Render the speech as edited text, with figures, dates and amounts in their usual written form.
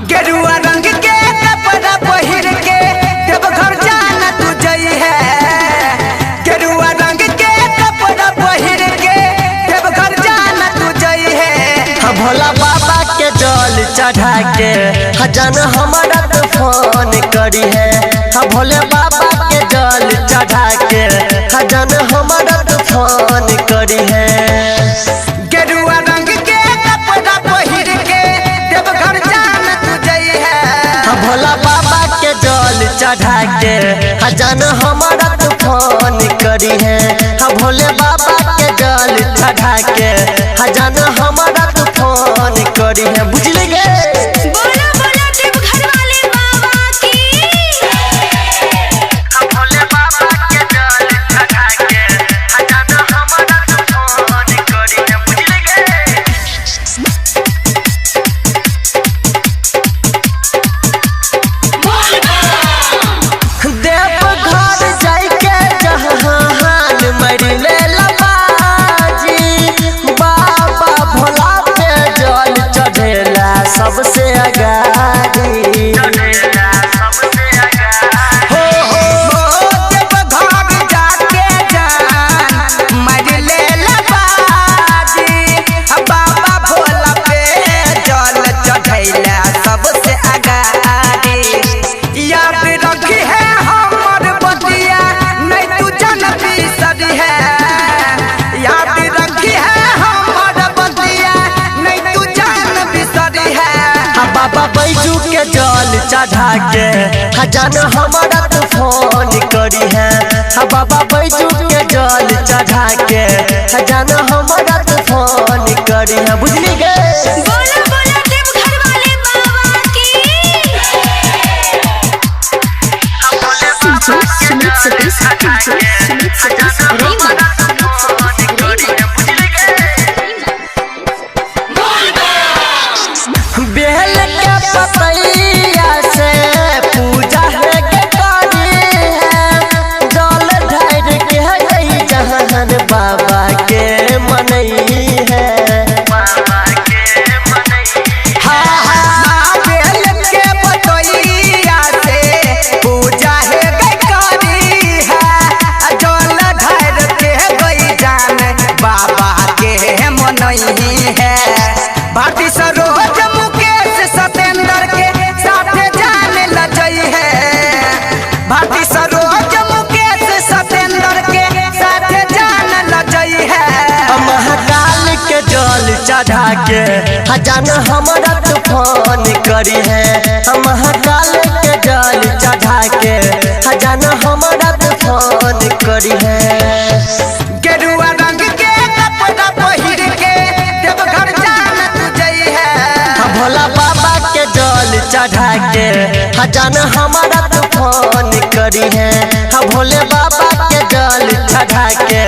गेरुआ रंग के कपड़ा पहिर के देवघर जाना तू जई है। गेरुआ रंग के कपड़ा पहिर के देवघर जाना तू जई है। भोला बाबा के जल चढ़ा के खजान हमारा तो फोन करी है। भोले बाबा के जल चढ़ा के खजान हमारा तो फोन करी है। गेरुआ रंग के कपड़ा पहिर के देवघर जाना तू जई है। भोला बाबा के जल चढ़ा के खजान हमारा तो फोन करी है। भोले बाबा के जल चढ़ा के खजान हमारा तो फोन करी है। बुझली गे बोला बोला देवघर वाले बाबा की। भोले बाबा के जल चढ़ा के खजान हमारा तो फोन करी है। बुझली गे देवघर जाइके जहान मरले लबाजी बाबा भोला पे जल चढ़ेला सबसे आगाड़ी। हो देवघर जाके जान मरले लबाजी बाबा भोला पे जल चढ़ैला सबसे आगाड़ी। याद रखी है हमर बतिया नहीं तू जन बिसरी है। याद रखी है हमर बतिया नहीं तू जन बिसरी है। बाबा बैजू के जल चढ़ा के खजान हमारा तो फोन करी है। बाबा बैजू के जल चढ़ा के खजान हमारा तो फोन करी है। बुझली गे बोला बोला देवघर वाले बाबा की। बेल के पतैया से पूजा है के करी है। जल ढार के गई जहान बाबा के मनई है। बेल के पतैया से पूजा है करी है। जल ढार के गई जान बाबा के मनई है। भारती सरोज मुकेश सतेंद्र के साथे जाने लजई है। भारती सरोज मुकेश सतेंद्र के साथे जाने लजई है। महाकाल के जल चढ़ा के खजान हमारा तो फोन करी है। महाकाल के जल चढ़ा के खजान हमारा तो फोन करी है। गेरुआ रंग के कपड़ा पहिर के देवघर जाना तू जई है। भोला बाबा के जल चढ़ा के खजान हमारा तो फोन करी है। भोले बाबा के जल चढ़ा के